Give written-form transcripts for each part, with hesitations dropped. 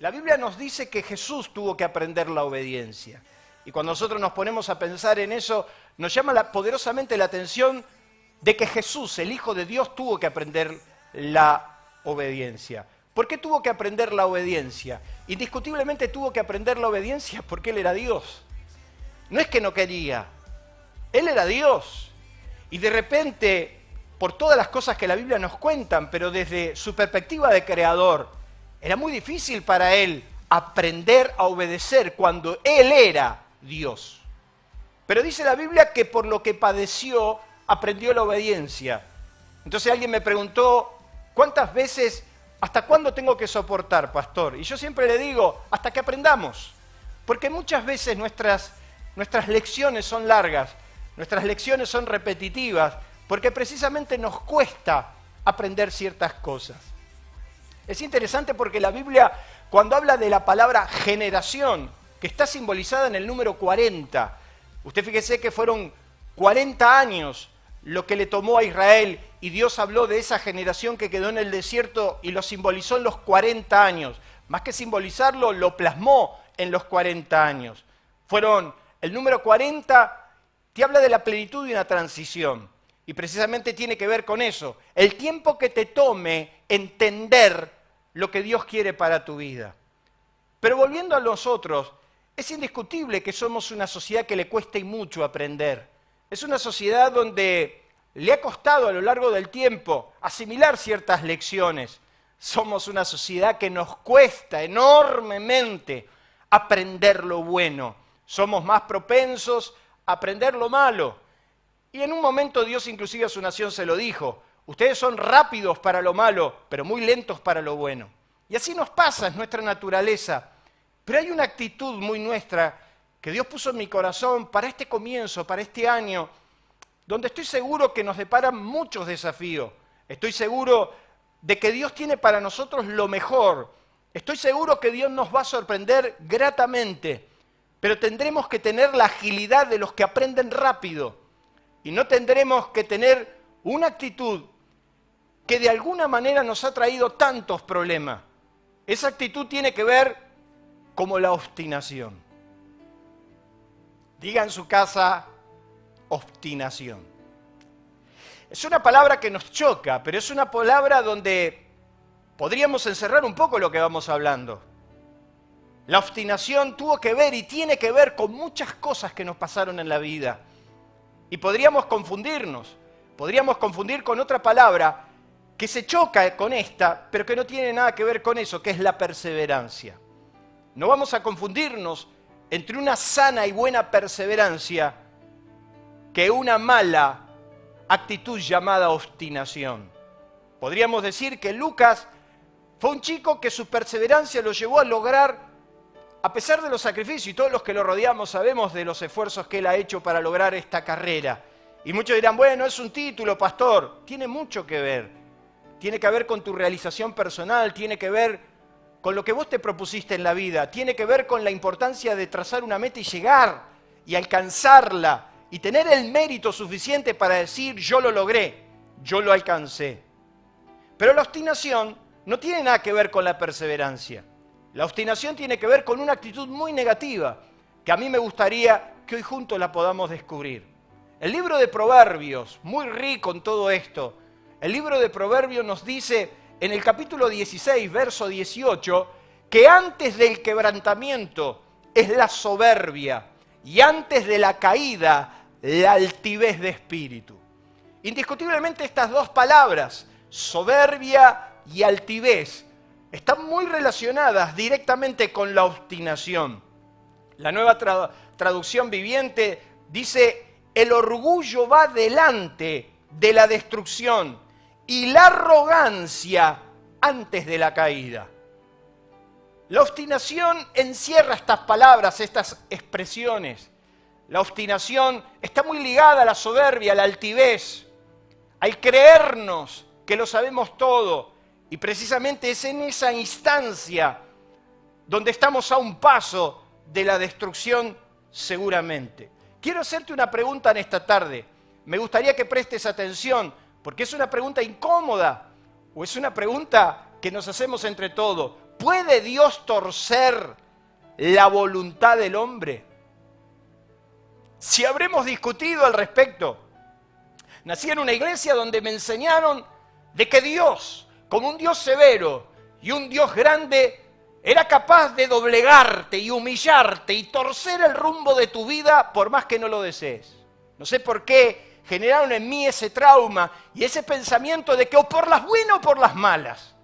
La Biblia nos dice que Jesús tuvo que aprender la obediencia. Y cuando nosotros nos ponemos a pensar en eso, nos llama poderosamente la atención de que Jesús, el Hijo de Dios, tuvo que aprender la obediencia. ¿Por qué tuvo que aprender la obediencia? Indiscutiblemente tuvo que aprender la obediencia porque Él era Dios. No es que no quería, Él era Dios. Y de repente, por todas las cosas que la Biblia nos cuentan, pero desde su perspectiva de creador, era muy difícil para Él aprender a obedecer cuando Él era Dios. Pero dice la Biblia que por lo que padeció, aprendió la obediencia. Entonces alguien me preguntó, ¿cuántas veces, hasta cuándo tengo que soportar, pastor? Y yo siempre le digo, hasta que aprendamos. Porque muchas veces nuestras lecciones son largas, nuestras lecciones son repetitivas, porque precisamente nos cuesta aprender ciertas cosas. Es interesante porque la Biblia, cuando habla de la palabra generación, que está simbolizada en el número 40, usted fíjese que fueron 40 años lo que le tomó a Israel, y Dios habló de esa generación que quedó en el desierto y lo simbolizó en los 40 años. Más que simbolizarlo, lo plasmó en los 40 años. El número 40 te habla de la plenitud de una transición, y precisamente tiene que ver con eso, el tiempo que te tome entender lo que Dios quiere para tu vida. Pero volviendo a nosotros, es indiscutible que somos una sociedad que le cuesta y mucho aprender. Es una sociedad donde le ha costado a lo largo del tiempo asimilar ciertas lecciones. Somos una sociedad que nos cuesta enormemente aprender lo bueno. Somos más propensos a aprender lo malo. Y en un momento Dios inclusive a su nación se lo dijo, ustedes son rápidos para lo malo, pero muy lentos para lo bueno. Y así nos pasa, es nuestra naturaleza. Pero hay una actitud muy nuestra que Dios puso en mi corazón para este comienzo, para este año, donde estoy seguro que nos deparan muchos desafíos. Estoy seguro de que Dios tiene para nosotros lo mejor. Estoy seguro que Dios nos va a sorprender gratamente, pero tendremos que tener la agilidad de los que aprenden rápido y no tendremos que tener una actitud que de alguna manera nos ha traído tantos problemas. Esa actitud tiene que ver como la obstinación. Diga en su casa, obstinación. Es una palabra que nos choca, pero es una palabra donde podríamos encerrar un poco lo que vamos hablando. La obstinación tuvo que ver y tiene que ver con muchas cosas que nos pasaron en la vida. Y podríamos confundir con otra palabra que se choca con esta, pero que no tiene nada que ver con eso, que es la perseverancia. No vamos a confundirnos entre una sana y buena perseverancia que una mala actitud llamada obstinación. Podríamos decir que Lucas fue un chico que su perseverancia lo llevó a lograr, a pesar de los sacrificios, y todos los que lo rodeamos sabemos de los esfuerzos que él ha hecho para lograr esta carrera. Y muchos dirán, bueno, es un título, pastor. Tiene mucho que ver. Tiene que ver con tu realización personal, tiene que ver con lo que vos te propusiste en la vida, tiene que ver con la importancia de trazar una meta y llegar y alcanzarla y tener el mérito suficiente para decir yo lo logré, yo lo alcancé. Pero la obstinación no tiene nada que ver con la perseverancia. La obstinación tiene que ver con una actitud muy negativa que a mí me gustaría que hoy juntos la podamos descubrir. El libro de Proverbios, muy rico en todo esto, el libro de Proverbios nos dice en el capítulo 16, verso 18, que antes del quebrantamiento es la soberbia y antes de la caída la altivez de espíritu. Indiscutiblemente estas dos palabras, soberbia y altivez, están muy relacionadas directamente con la obstinación. La Nueva Traducción Viviente dice, el orgullo va delante de la destrucción y la arrogancia antes de la caída. La obstinación encierra estas palabras, estas expresiones. La obstinación está muy ligada a la soberbia, a la altivez, al creernos que lo sabemos todo. Y precisamente es en esa instancia donde estamos a un paso de la destrucción seguramente. Quiero hacerte una pregunta en esta tarde. Me gustaría que prestes atención, porque es una pregunta incómoda, o es una pregunta que nos hacemos entre todos. ¿Puede Dios torcer la voluntad del hombre? Si habremos discutido al respecto. Nací en una iglesia donde me enseñaron de que Dios, como un Dios severo y un Dios grande, era capaz de doblegarte y humillarte y torcer el rumbo de tu vida por más que no lo desees. No sé por qué generaron en mí ese trauma y ese pensamiento de que o por las buenas o por las malas.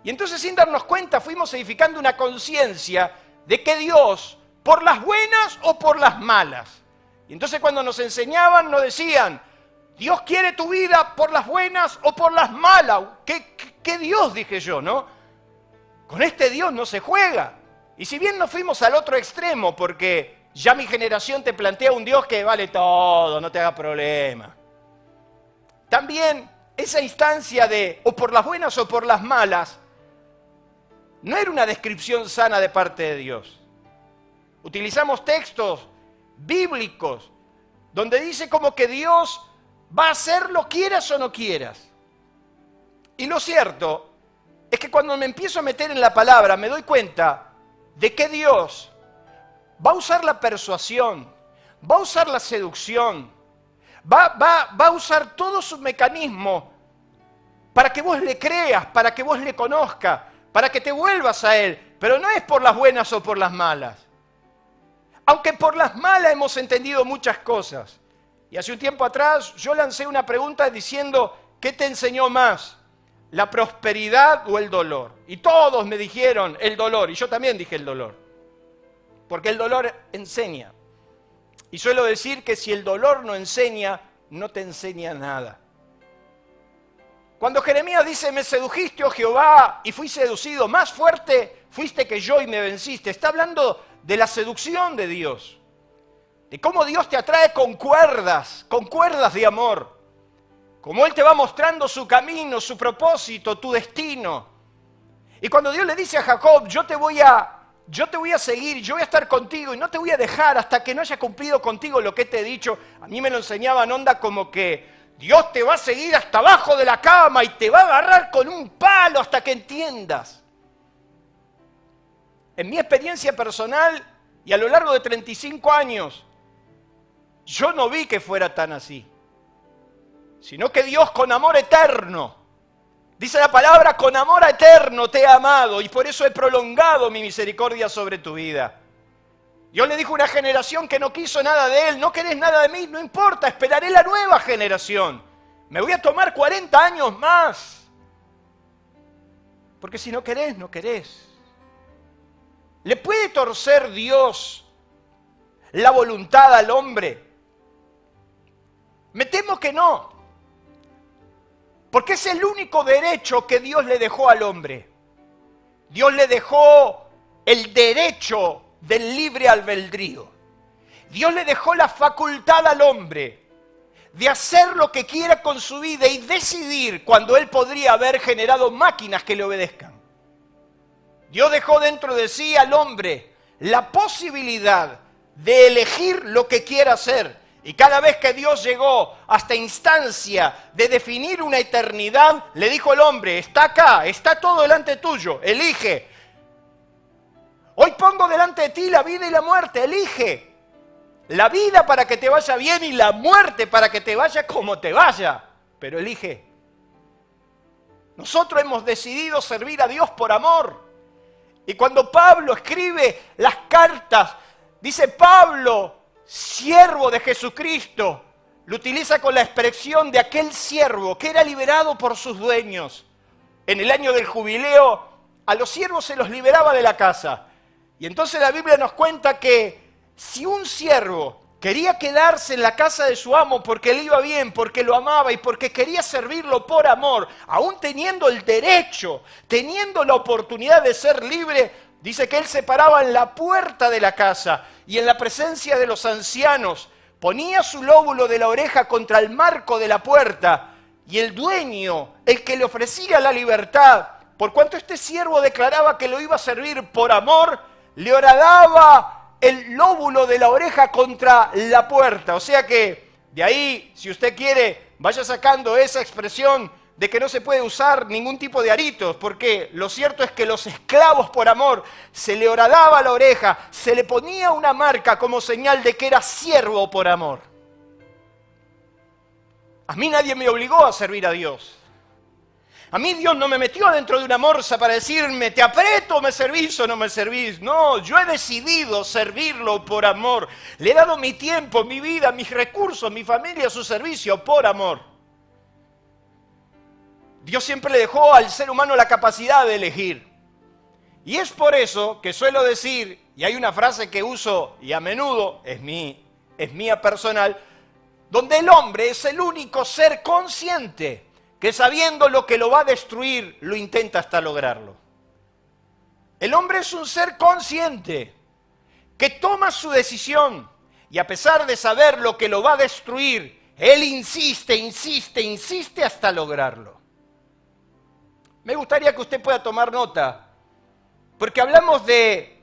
Y entonces, sin darnos cuenta, fuimos edificando una conciencia de que Dios, por las buenas o por las malas. Y entonces cuando nos enseñaban, nos decían, Dios quiere tu vida por las buenas o por las malas. ¿Qué Dios? Dije yo, ¿no? Con este Dios no se juega. Y si bien nos fuimos al otro extremo, porque ya mi generación te plantea un Dios que vale todo, no te haga problema. También esa instancia de o por las buenas o por las malas, no era una descripción sana de parte de Dios. Utilizamos textos bíblicos donde dice como que Dios va a hacerlo quieras o no quieras. Y lo cierto es que cuando me empiezo a meter en la palabra me doy cuenta de que Dios va a usar la persuasión, va a usar la seducción, va a usar todo su mecanismo para que vos le creas, para que vos le conozcas, para que te vuelvas a Él. Pero no es por las buenas o por las malas. Aunque por las malas hemos entendido muchas cosas. Y hace un tiempo atrás yo lancé una pregunta diciendo, ¿qué te enseñó más? ¿La prosperidad o el dolor? Y todos me dijeron el dolor, y yo también dije el dolor. Porque el dolor enseña. Y suelo decir que si el dolor no enseña, no te enseña nada. Cuando Jeremías dice, me sedujiste, oh Jehová, y fui seducido, más fuerte fuiste que yo y me venciste. Está hablando de la seducción de Dios. De cómo Dios te atrae con cuerdas de amor. Cómo Él te va mostrando su camino, su propósito, tu destino. Y cuando Dios le dice a Jacob, yo te voy a seguir, yo voy a estar contigo y no te voy a dejar hasta que no haya cumplido contigo lo que te he dicho. A mí me lo enseñaban onda como que Dios te va a seguir hasta abajo de la cama y te va a agarrar con un palo hasta que entiendas. En mi experiencia personal y a lo largo de 35 años, yo no vi que fuera tan así. Sino que Dios con amor eterno, dice la palabra, con amor eterno te he amado y por eso he prolongado mi misericordia sobre tu vida. Dios le dijo a una generación que no quiso nada de Él, no querés nada de mí, no importa, esperaré la nueva generación. Me voy a tomar 40 años más. Porque si no querés, no querés. ¿Le puede torcer Dios la voluntad al hombre? Me temo que no. Porque es el único derecho que Dios le dejó al hombre. Dios le dejó el derecho del libre albedrío. Dios le dejó la facultad al hombre de hacer lo que quiera con su vida y decidir cuando él podría haber generado máquinas que le obedezcan. Dios dejó dentro de sí al hombre la posibilidad de elegir lo que quiera hacer. Y cada vez que Dios llegó hasta instancia de definir una eternidad, le dijo al hombre, está acá, está todo delante tuyo, elige. Hoy pongo delante de ti la vida y la muerte, elige. La vida para que te vaya bien y la muerte para que te vaya como te vaya, pero elige. Nosotros hemos decidido servir a Dios por amor. Y cuando Pablo escribe las cartas, dice Pablo, siervo de Jesucristo, lo utiliza con la expresión de aquel siervo que era liberado por sus dueños. En el año del jubileo, a los siervos se los liberaba de la casa. Y entonces la Biblia nos cuenta que si un siervo quería quedarse en la casa de su amo porque le iba bien, porque lo amaba y porque quería servirlo por amor, aún teniendo el derecho, teniendo la oportunidad de ser libre, dice que él se paraba en la puerta de la casa y en la presencia de los ancianos ponía su lóbulo de la oreja contra el marco de la puerta y el dueño, el que le ofrecía la libertad, por cuanto este siervo declaraba que lo iba a servir por amor, le horadaba el lóbulo de la oreja contra la puerta. O sea que de ahí, si usted quiere, vaya sacando esa expresión de que no se puede usar ningún tipo de aritos, porque lo cierto es que los esclavos por amor se le horadaba la oreja, se le ponía una marca como señal de que era siervo por amor. A mí nadie me obligó a servir a Dios. A mí Dios no me metió dentro de una morsa para decirme, te aprieto, me servís o no me servís. No, yo he decidido servirlo por amor. Le he dado mi tiempo, mi vida, mis recursos, mi familia a su servicio por amor. Dios siempre le dejó al ser humano la capacidad de elegir. Y es por eso que suelo decir, y hay una frase que uso y a menudo, es mía personal, donde el hombre es el único ser consciente que sabiendo lo que lo va a destruir, lo intenta hasta lograrlo. El hombre es un ser consciente que toma su decisión y a pesar de saber lo que lo va a destruir, él insiste hasta lograrlo. Me gustaría que usted pueda tomar nota, porque hablamos de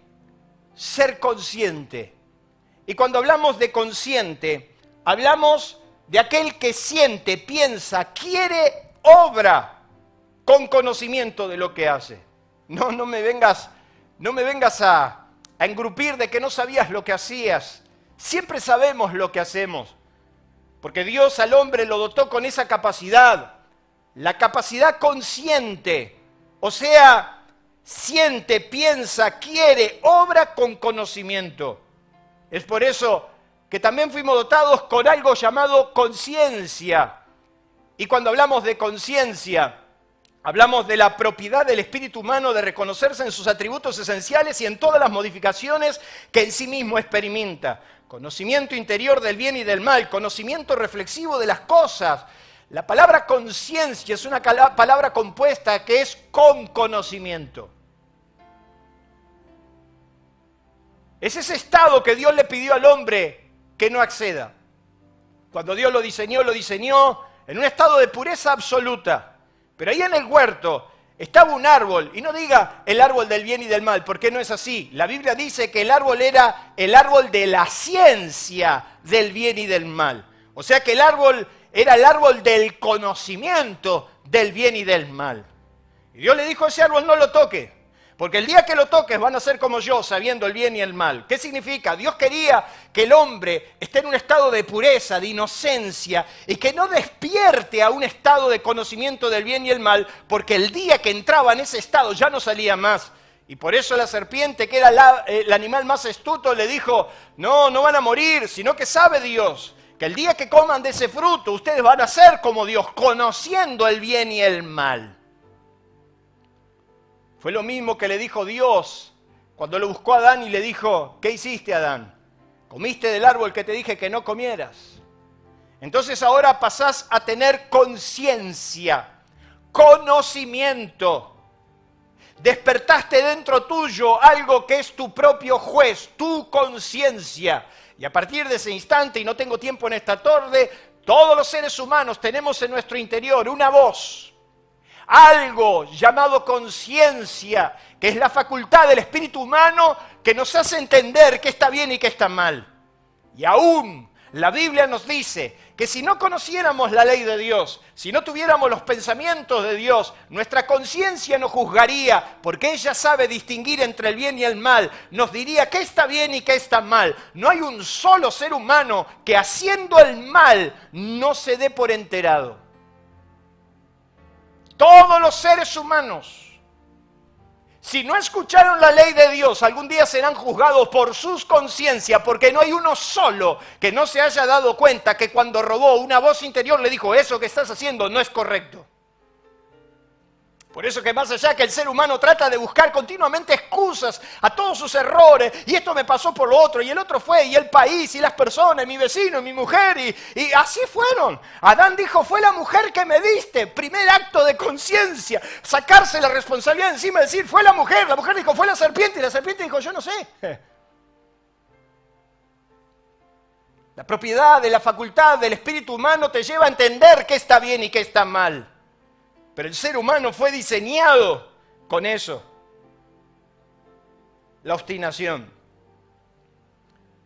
ser consciente. Y cuando hablamos de consciente, hablamos de aquel que siente, piensa, quiere, obra con conocimiento de lo que hace. No me vengas a engrupir de que no sabías lo que hacías. Siempre sabemos lo que hacemos, porque Dios al hombre lo dotó con esa capacidad, la capacidad consciente, o sea, siente, piensa, quiere, obra con conocimiento. Es por eso que también fuimos dotados con algo llamado conciencia. Y cuando hablamos de conciencia, hablamos de la propiedad del espíritu humano de reconocerse en sus atributos esenciales y en todas las modificaciones que en sí mismo experimenta. Conocimiento interior del bien y del mal, conocimiento reflexivo de las cosas. La palabra conciencia es una palabra compuesta que es con conocimiento. Es ese estado que Dios le pidió al hombre que no acceda. Cuando Dios lo diseñó en un estado de pureza absoluta. Pero ahí en el huerto estaba un árbol, y no diga el árbol del bien y del mal, porque no es así. La Biblia dice que el árbol era el árbol de la ciencia del bien y del mal. O sea que el árbol era el árbol del conocimiento del bien y del mal. Y Dios le dijo a ese árbol, no lo toque. Porque el día que lo toques van a ser como yo, sabiendo el bien y el mal. ¿Qué significa? Dios quería que el hombre esté en un estado de pureza, de inocencia, y que no despierte a un estado de conocimiento del bien y el mal, porque el día que entraba en ese estado ya no salía más. Y por eso la serpiente, que era el animal más astuto, le dijo, no van a morir, sino que sabe Dios que el día que coman de ese fruto, ustedes van a ser como Dios, conociendo el bien y el mal. Fue lo mismo que le dijo Dios cuando lo buscó a Adán y le dijo, ¿qué hiciste, Adán? Comiste del árbol que te dije que no comieras. Entonces ahora pasás a tener conciencia, conocimiento. Despertaste dentro tuyo algo que es tu propio juez, tu conciencia. Y a partir de ese instante, y no tengo tiempo en esta tarde, todos los seres humanos tenemos en nuestro interior una voz, algo llamado conciencia, que es la facultad del espíritu humano que nos hace entender qué está bien y qué está mal. Y aún la Biblia nos dice que si no conociéramos la ley de Dios, si no tuviéramos los pensamientos de Dios, nuestra conciencia nos juzgaría, porque ella sabe distinguir entre el bien y el mal, nos diría qué está bien y qué está mal. No hay un solo ser humano que haciendo el mal no se dé por enterado. Todos los seres humanos, si no escucharon la ley de Dios, algún día serán juzgados por sus conciencias, porque no hay uno solo que no se haya dado cuenta que cuando robó, una voz interior le dijo, eso que estás haciendo no es correcto. Por eso que más allá que el ser humano trata de buscar continuamente excusas a todos sus errores, y esto me pasó por lo otro, y el otro fue, y el país, y las personas, y mi vecino, y mi mujer, y así fueron. Adán dijo, fue la mujer que me diste, primer acto de conciencia, sacarse la responsabilidad encima, decir, fue la mujer dijo, fue la serpiente, y la serpiente dijo, yo no sé. La propiedad de la facultad del espíritu humano te lleva a entender qué está bien y qué está mal. Pero el ser humano fue diseñado con eso. La obstinación.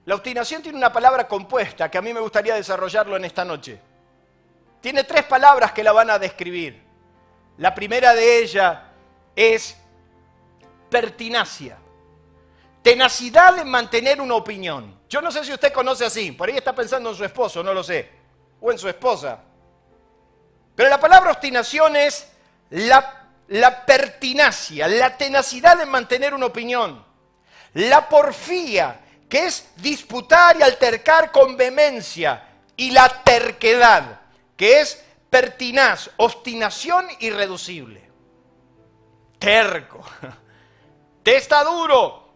La obstinación tiene una palabra compuesta que a mí me gustaría desarrollarlo en esta noche. Tiene 3 palabras que la van a describir. La primera de ellas es pertinacia. Tenacidad en mantener una opinión. Yo no sé si usted conoce así, por ahí está pensando en su esposo, no lo sé, o en su esposa. Pero la palabra obstinación es la pertinacia, la tenacidad en mantener una opinión. La porfía, que es disputar y altercar con vehemencia. Y la terquedad, que es pertinaz, obstinación irreducible. Terco, testaduro.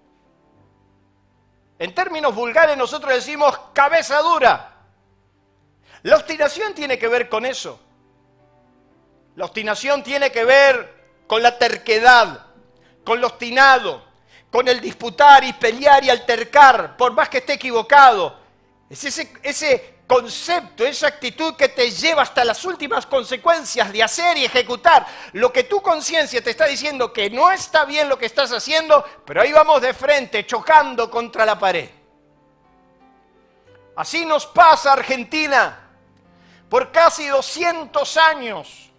En términos vulgares nosotros decimos cabeza dura. La obstinación tiene que ver con eso. La obstinación tiene que ver con la terquedad, con lo obstinado, con el disputar y pelear y altercar, por más que esté equivocado. Es ese concepto, esa actitud que te lleva hasta las últimas consecuencias de hacer y ejecutar lo que tu conciencia te está diciendo que no está bien lo que estás haciendo, pero ahí vamos de frente, chocando contra la pared. Así nos pasa Argentina. Por casi 200 años,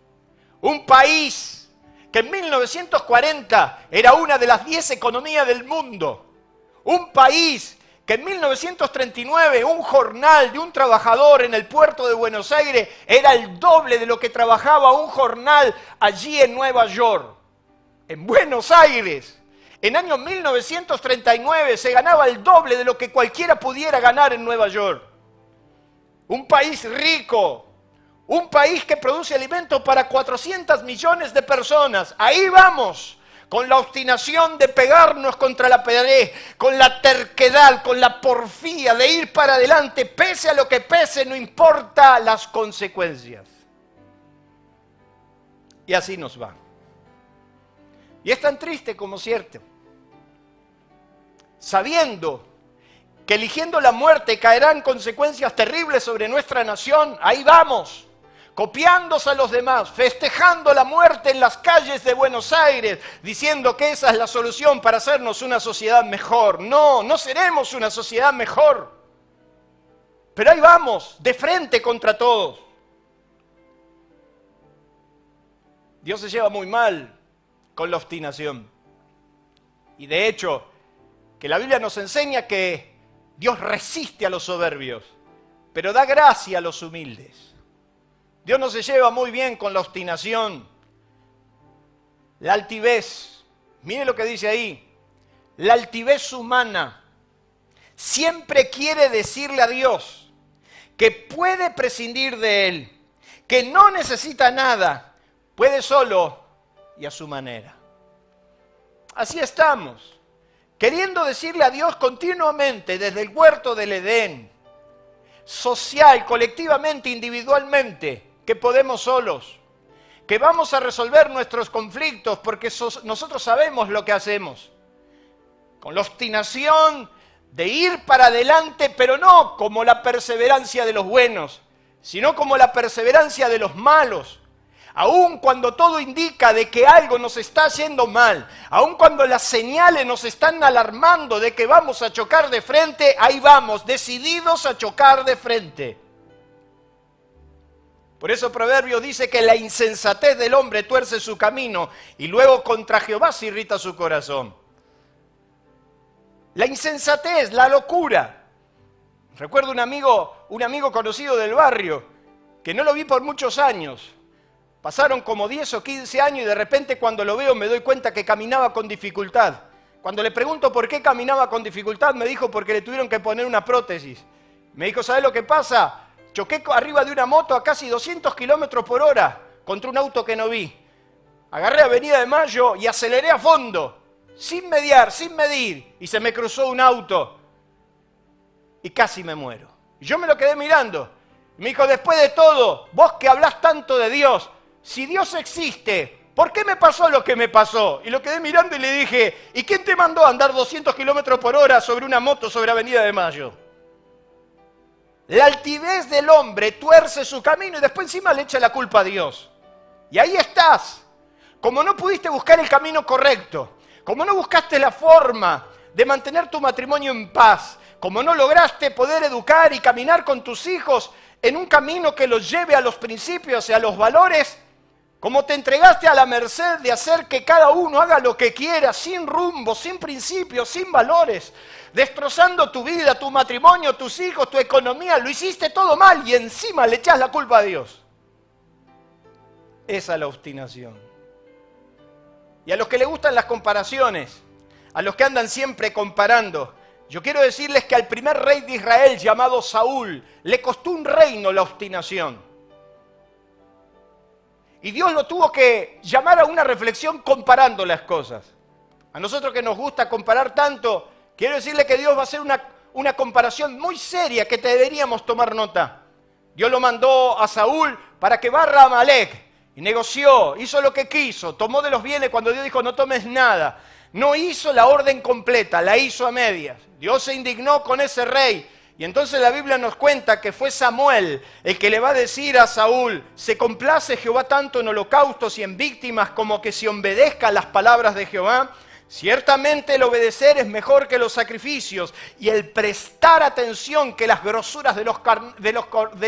un país que en 1940 era una de las 10 economías del mundo, un país que en 1939 un jornal de un trabajador en el puerto de Buenos Aires era el doble de lo que trabajaba un jornal allí en Nueva York. En Buenos Aires, en año 1939 se ganaba el doble de lo que cualquiera pudiera ganar en Nueva York. Un país rico, un país que produce alimentos para 400 millones de personas. Ahí vamos, con la obstinación de pegarnos contra la pared, con la terquedad, con la porfía de ir para adelante, pese a lo que pese, no importa las consecuencias. Y así nos va. Y es tan triste como cierto. Sabiendo que eligiendo la muerte caerán consecuencias terribles sobre nuestra nación, ahí vamos, copiándose a los demás, festejando la muerte en las calles de Buenos Aires, diciendo que esa es la solución para hacernos una sociedad mejor. No, no seremos una sociedad mejor. Pero ahí vamos, de frente contra todos. Dios se lleva muy mal con la obstinación. Y de hecho, que la Biblia nos enseña que Dios resiste a los soberbios, pero da gracia a los humildes. Dios no se lleva muy bien con la obstinación, la altivez. Mire lo que dice ahí. La altivez humana siempre quiere decirle a Dios que puede prescindir de Él, que no necesita nada, puede solo y a su manera. Así estamos, queriendo decirle a Dios continuamente desde el huerto del Edén, social, colectivamente, individualmente, que podemos solos, que vamos a resolver nuestros conflictos porque nosotros sabemos lo que hacemos. Con la obstinación de ir para adelante, pero no como la perseverancia de los buenos, sino como la perseverancia de los malos. Aun cuando todo indica de que algo nos está yendo mal, aun cuando las señales nos están alarmando de que vamos a chocar de frente, ahí vamos, decididos a chocar de frente. Por eso Proverbios dice que la insensatez del hombre tuerce su camino y luego contra Jehová se irrita su corazón. La insensatez, la locura. Recuerdo un amigo conocido del barrio, que no lo vi por muchos años. Pasaron como 10 o 15 años y de repente cuando lo veo me doy cuenta que caminaba con dificultad. Cuando le pregunto por qué caminaba con dificultad, me dijo porque le tuvieron que poner una prótesis. Me dijo, ¿sabes lo que pasa? Choqué arriba de una moto a casi 200 kilómetros por hora contra un auto que no vi. Agarré Avenida de Mayo y aceleré a fondo, sin mediar, sin medir, y se me cruzó un auto y casi me muero. Y yo me lo quedé mirando. Y me dijo, después de todo, vos que hablás tanto de Dios, si Dios existe, ¿por qué me pasó lo que me pasó? Y lo quedé mirando y le dije, ¿y quién te mandó a andar 200 kilómetros por hora sobre una moto sobre Avenida de Mayo? La altivez del hombre tuerce su camino y después encima le echa la culpa a Dios. Y ahí estás. Como no pudiste buscar el camino correcto, como no buscaste la forma de mantener tu matrimonio en paz, como no lograste poder educar y caminar con tus hijos en un camino que los lleve a los principios y a los valores, como te entregaste a la merced de hacer que cada uno haga lo que quiera, sin rumbo, sin principios, sin valores, destrozando tu vida, tu matrimonio, tus hijos, tu economía, lo hiciste todo mal y encima le echás la culpa a Dios. Esa es la obstinación. Y a los que les gustan las comparaciones, a los que andan siempre comparando, yo quiero decirles que al primer rey de Israel llamado Saúl le costó un reino la obstinación. Y Dios lo tuvo que llamar a una reflexión comparando las cosas. A nosotros que nos gusta comparar tanto, quiero decirle que Dios va a hacer una comparación muy seria que te deberíamos tomar nota. Dios lo mandó a Saúl para que barra a Amalek y negoció, hizo lo que quiso, tomó de los bienes cuando Dios dijo no tomes nada. No hizo la orden completa, la hizo a medias. Dios se indignó con ese rey. Y entonces la Biblia nos cuenta que fue Samuel el que le va a decir a Saúl, se complace Jehová tanto en holocaustos y en víctimas como que se obedezcan las palabras de Jehová. Ciertamente el obedecer es mejor que los sacrificios y el prestar atención que las grosuras de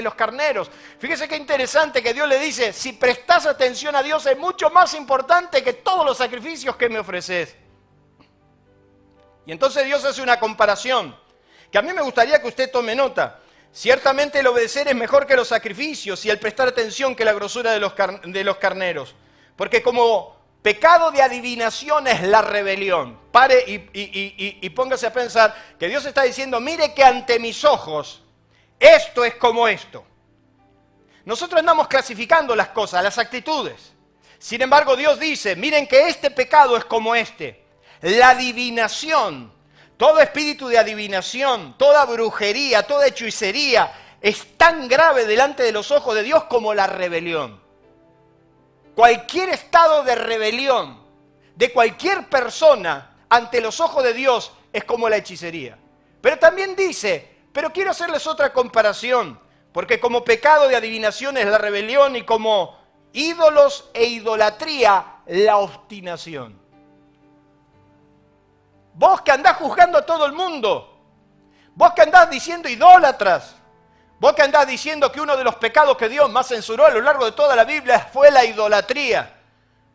los carneros. Fíjese qué interesante que Dios le dice, si prestas atención a Dios es mucho más importante que todos los sacrificios que me ofreces. Y entonces Dios hace una comparación que a mí me gustaría que usted tome nota. Ciertamente el obedecer es mejor que los sacrificios y el prestar atención que la grosura de los carneros. Porque como pecado de adivinación es la rebelión. Pare y póngase a pensar que Dios está diciendo, mire que ante mis ojos esto es como esto. Nosotros andamos clasificando las cosas, las actitudes. Sin embargo, Dios dice, miren que este pecado es como este. La adivinación. Todo espíritu de adivinación, toda brujería, toda hechicería es tan grave delante de los ojos de Dios como la rebelión. Cualquier estado de rebelión de cualquier persona ante los ojos de Dios es como la hechicería. Pero también dice, pero quiero hacerles otra comparación, porque como pecado de adivinación es la rebelión y como ídolos e idolatría la obstinación. Vos que andás juzgando a todo el mundo, vos que andás diciendo idólatras, vos que andás diciendo que uno de los pecados que Dios más censuró a lo largo de toda la Biblia fue la idolatría,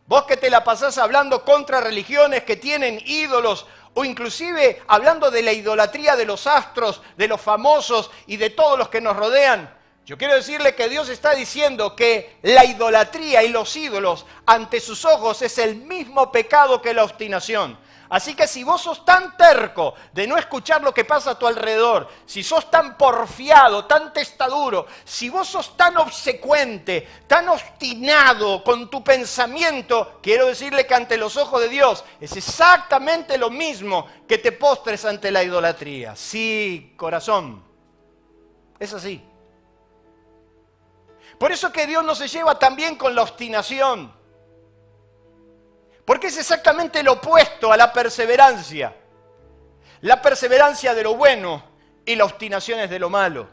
vos que te la pasás hablando contra religiones que tienen ídolos o inclusive hablando de la idolatría de los astros, de los famosos y de todos los que nos rodean, yo quiero decirle que Dios está diciendo que la idolatría y los ídolos ante sus ojos es el mismo pecado que la obstinación. Así que si vos sos tan terco de no escuchar lo que pasa a tu alrededor, si sos tan porfiado, tan testaduro, si vos sos tan obsecuente, tan obstinado con tu pensamiento, quiero decirle que ante los ojos de Dios es exactamente lo mismo que te postres ante la idolatría. Sí, corazón, es así. Por eso que Dios no se lleva tan bien con la obstinación. Porque es exactamente lo opuesto a la perseverancia. La perseverancia de lo bueno y la obstinación es de lo malo.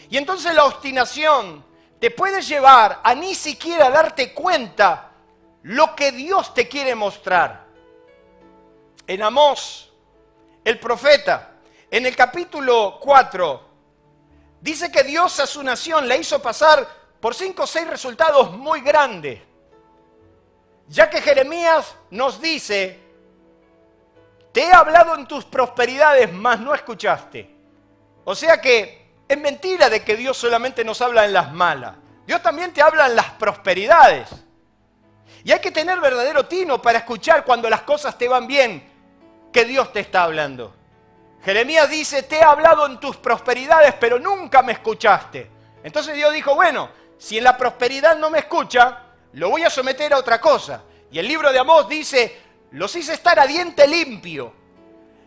Y entonces la obstinación te puede llevar a ni siquiera darte cuenta lo que Dios te quiere mostrar. En Amós, el profeta, en el capítulo 4, dice que Dios a su nación la hizo pasar por 5 o 6 resultados muy grandes. Ya que Jeremías nos dice, te he hablado en tus prosperidades, mas no escuchaste. O sea que es mentira de que Dios solamente nos habla en las malas. Dios también te habla en las prosperidades. Y hay que tener verdadero tino para escuchar cuando las cosas te van bien, que Dios te está hablando. Jeremías dice, te he hablado en tus prosperidades, pero nunca me escuchaste. Entonces Dios dijo, bueno, si en la prosperidad no me escucha, lo voy a someter a otra cosa. Y el libro de Amós dice, los hice estar a diente limpio,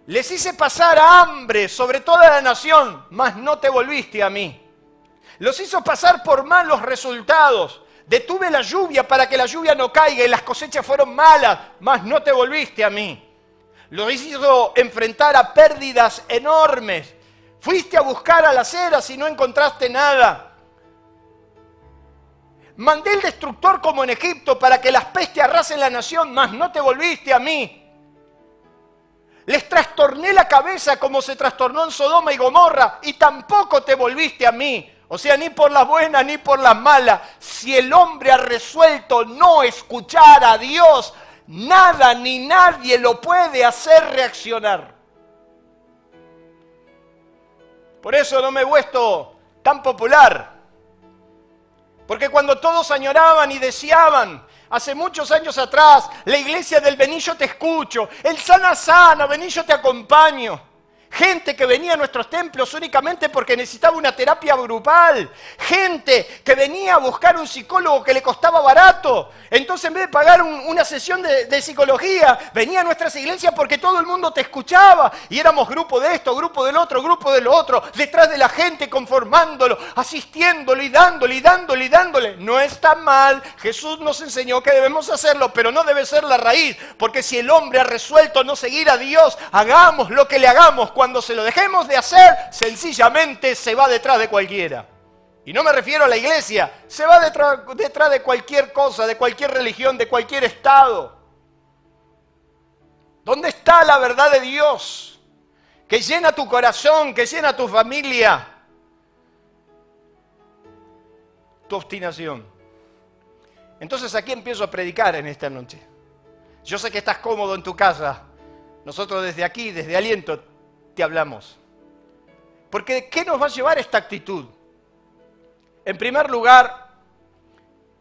les hice pasar hambre sobre toda la nación, mas no te volviste a mí. Los hizo pasar por malos resultados, detuve la lluvia para que la lluvia no caiga y las cosechas fueron malas, mas no te volviste a mí. Los hizo enfrentar a pérdidas enormes, fuiste a buscar a las eras y no encontraste nada. Mandé el destructor como en Egipto para que las pestes arrasen la nación, mas no te volviste a mí. Les trastorné la cabeza como se trastornó en Sodoma y Gomorra y tampoco te volviste a mí. O sea, ni por las buenas ni por las malas. Si el hombre ha resuelto no escuchar a Dios, nada ni nadie lo puede hacer reaccionar. Por eso no me he vuelto tan popular. Porque cuando todos añoraban y deseaban, hace muchos años atrás, la iglesia del vení yo te escucho, el sana sana, vení yo te acompaño. Gente que venía a nuestros templos únicamente porque necesitaba una terapia grupal. Gente que venía a buscar un psicólogo que le costaba barato. Entonces, en vez de pagar una sesión de psicología, venía a nuestras iglesias porque todo el mundo te escuchaba. Y éramos grupo de esto, grupo del otro, grupo del otro. Detrás de la gente, conformándolo, asistiéndolo y dándole, y dándole, y dándole. No está mal. Jesús nos enseñó que debemos hacerlo, pero no debe ser la raíz. Porque si el hombre ha resuelto no seguir a Dios, hagamos lo que le hagamos. Cuando se lo dejemos de hacer, sencillamente se va detrás de cualquiera. Y no me refiero a la iglesia, se va detrás de cualquier cosa, de cualquier religión, de cualquier estado. ¿Dónde está la verdad de Dios? Que llena tu corazón, que llena tu familia. Tu obstinación. Entonces aquí empiezo a predicar en esta noche. Yo sé que estás cómodo en tu casa. Nosotros desde aquí, desde Aliento, te hablamos. Porque ¿qué nos va a llevar esta actitud? En primer lugar,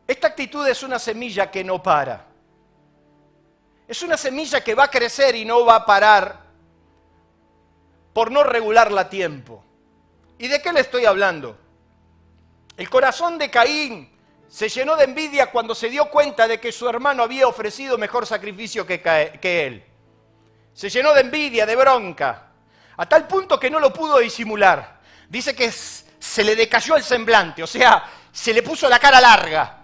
esta actitud es una semilla que no para. Es una semilla que va a crecer y no va a parar por no regularla a tiempo. ¿Y de qué le estoy hablando? El corazón de Caín se llenó de envidia cuando se dio cuenta de que su hermano había ofrecido mejor sacrificio que él. Se llenó de envidia, de bronca. A tal punto que no lo pudo disimular. Dice que se le decayó el semblante, o sea, se le puso la cara larga.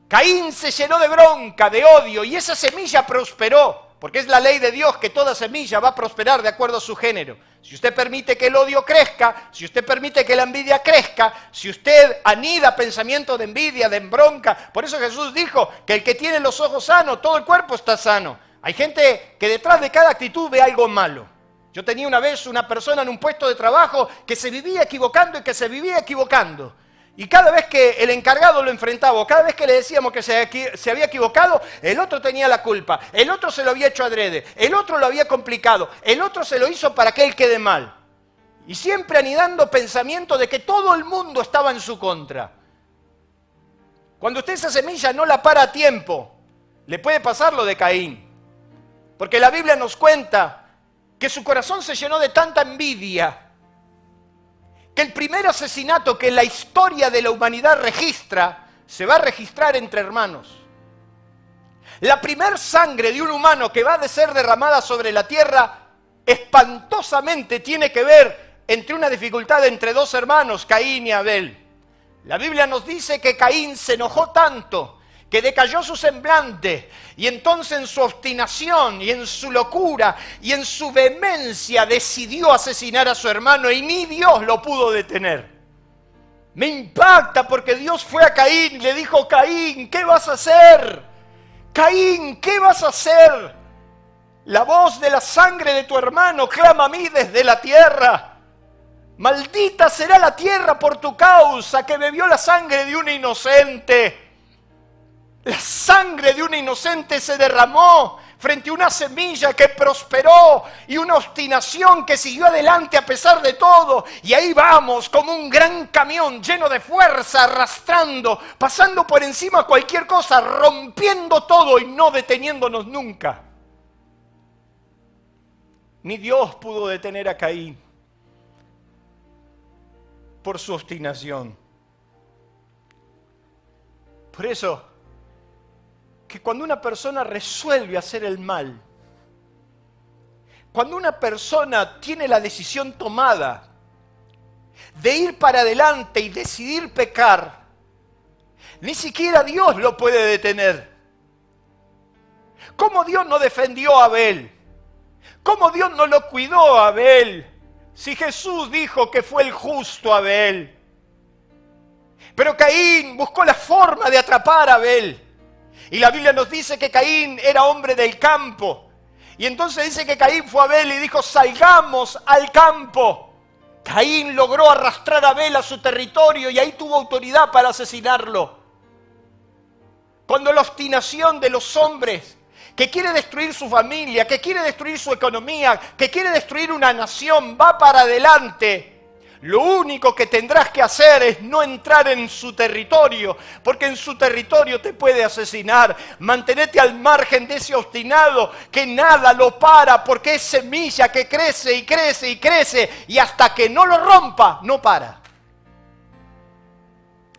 Caín se llenó de bronca, de odio, y esa semilla prosperó, porque es la ley de Dios que toda semilla va a prosperar de acuerdo a su género. Si usted permite que el odio crezca, si usted permite que la envidia crezca, si usted anida pensamiento de envidia, de bronca, por eso Jesús dijo que el que tiene los ojos sanos, todo el cuerpo está sano. Hay gente que detrás de cada actitud ve algo malo. Yo tenía una vez una persona en un puesto de trabajo que se vivía equivocando y que se vivía equivocando. Y cada vez que el encargado lo enfrentaba, o cada vez que le decíamos que se había equivocado, el otro tenía la culpa, el otro se lo había hecho adrede, el otro lo había complicado, el otro se lo hizo para que él quede mal. Y siempre anidando pensamiento de que todo el mundo estaba en su contra. Cuando usted esa semilla no la para a tiempo, le puede pasar lo de Caín. Porque la Biblia nos cuenta que su corazón se llenó de tanta envidia, que el primer asesinato que la historia de la humanidad registra, se va a registrar entre hermanos. La primer sangre de un humano que va a ser derramada sobre la tierra, espantosamente tiene que ver entre una dificultad entre dos hermanos, Caín y Abel. La Biblia nos dice que Caín se enojó tanto, que decayó su semblante, y entonces en su obstinación y en su locura y en su vehemencia decidió asesinar a su hermano y ni Dios lo pudo detener. Me impacta porque Dios fue a Caín y le dijo: Caín, ¿qué vas a hacer? Caín, ¿qué vas a hacer? La voz de la sangre de tu hermano clama a mí desde la tierra. Maldita será la tierra por tu causa, que bebió la sangre de un inocente. La sangre de un inocente se derramó frente a una semilla que prosperó y una obstinación que siguió adelante a pesar de todo. Y ahí vamos como un gran camión lleno de fuerza, arrastrando, pasando por encima cualquier cosa, rompiendo todo y no deteniéndonos nunca. Ni Dios pudo detener a Caín por su obstinación. Por eso, que cuando una persona resuelve hacer el mal, cuando una persona tiene la decisión tomada de ir para adelante y decidir pecar, ni siquiera Dios lo puede detener. ¿Cómo Dios no defendió a Abel? ¿Cómo Dios no lo cuidó a Abel? Si Jesús dijo que fue el justo Abel. Pero Caín buscó la forma de atrapar a Abel. Y la Biblia nos dice que Caín era hombre del campo. Y entonces dice que Caín fue a Abel y dijo: salgamos al campo. Caín logró arrastrar a Abel a su territorio y ahí tuvo autoridad para asesinarlo. Cuando la obstinación de los hombres que quiere destruir su familia, que quiere destruir su economía, que quiere destruir una nación, va para adelante, lo único que tendrás que hacer es no entrar en su territorio, porque en su territorio te puede asesinar. Mantenete al margen de ese obstinado que nada lo para, porque es semilla que crece y crece y crece, y hasta que no lo rompa, no para.